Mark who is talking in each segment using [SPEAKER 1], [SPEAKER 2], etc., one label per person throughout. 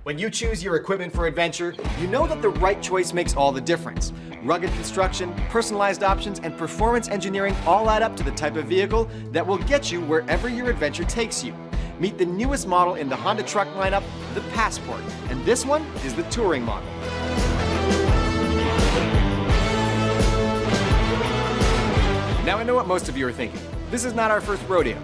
[SPEAKER 1] When you choose your equipment for adventure, you know that the right choice makes all the difference. Rugged construction, personalized options, and performance engineering all add up to the type of vehicle that will get you wherever your adventure takes you. Meet the newest model in the Honda truck lineup, the Passport, and this one is the touring model. Now I know what most of you are thinking. This is not our first rodeo.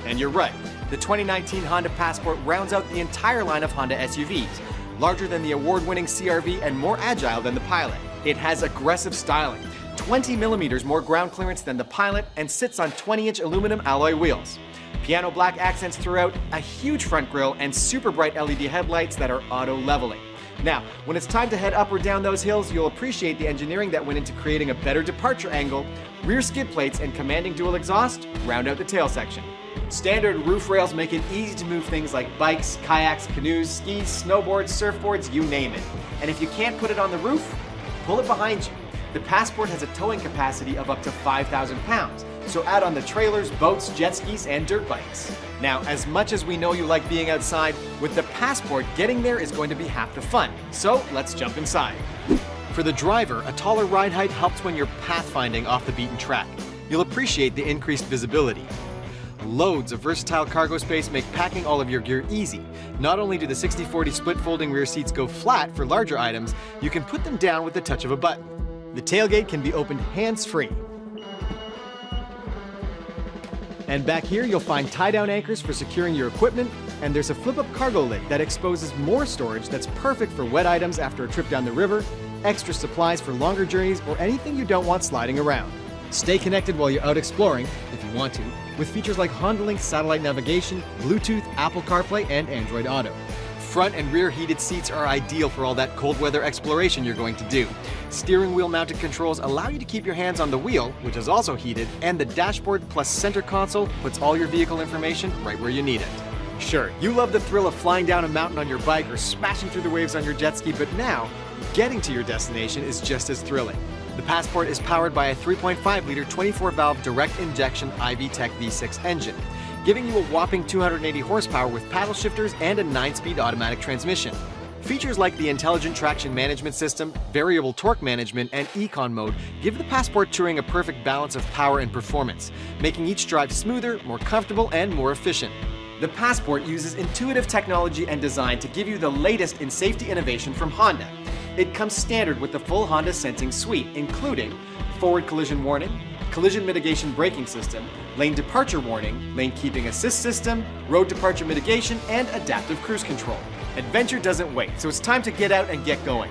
[SPEAKER 1] And you're right. The 2019 Honda Passport rounds out the entire line of Honda SUVs. Larger than the award-winning CR-V and more agile than the Pilot. It has aggressive styling, 20 millimeters more ground clearance than the Pilot, and sits on 20-inch aluminum alloy wheels. Piano black accents throughout, a huge front grille, and super bright LED headlights that are auto-leveling. Now, when it's time to head up or down those hills, you'll appreciate the engineering that went into creating a better departure angle. Rear skid plates and commanding dual exhaust round out the tail section. Standard roof rails make it easy to move things like bikes, kayaks, canoes, skis, snowboards, surfboards, you name it. And if you can't put it on the roof, pull it behind you. The Passport has a towing capacity of up to 5,000 pounds, so add on the trailers, boats, jet skis, and dirt bikes. Now, as much as we know you like being outside, with the Passport, getting there is going to be half the fun. So let's jump inside. For the driver, a taller ride height helps when you're pathfinding off the beaten track. You'll appreciate the increased visibility. Loads of versatile cargo space make packing all of your gear easy. Not only do the 60/40 split folding rear seats go flat for larger items, you can put them down with the touch of a button. The tailgate can be opened hands-free. And back here you'll find tie-down anchors for securing your equipment, and there's a flip-up cargo lid that exposes more storage that's perfect for wet items after a trip down the river, extra supplies for longer journeys, or anything you don't want sliding around. Stay connected while you're out exploring, if you want to, with features like Honda Link satellite navigation, Bluetooth, Apple CarPlay, and Android Auto. Front and rear heated seats are ideal for all that cold weather exploration you're going to do. Steering wheel mounted controls allow you to keep your hands on the wheel, which is also heated, and the dashboard plus center console puts all your vehicle information right where you need it. Sure, you love the thrill of flying down a mountain on your bike or smashing through the waves on your jet ski, but now, getting to your destination is just as thrilling. The Passport is powered by a 3.5-liter 24-valve direct injection IV-Tech V6 engine, giving you a whopping 280 horsepower with paddle shifters and a 9-speed automatic transmission. Features like the Intelligent Traction Management System, Variable Torque Management, and Econ Mode give the Passport Touring a perfect balance of power and performance, making each drive smoother, more comfortable, and more efficient. The Passport uses intuitive technology and design to give you the latest in safety innovation from Honda. It comes standard with the full Honda Sensing Suite, including forward collision warning, collision mitigation braking system, lane departure warning, lane keeping assist system, road departure mitigation, and adaptive cruise control. Adventure doesn't wait, so it's time to get out and get going.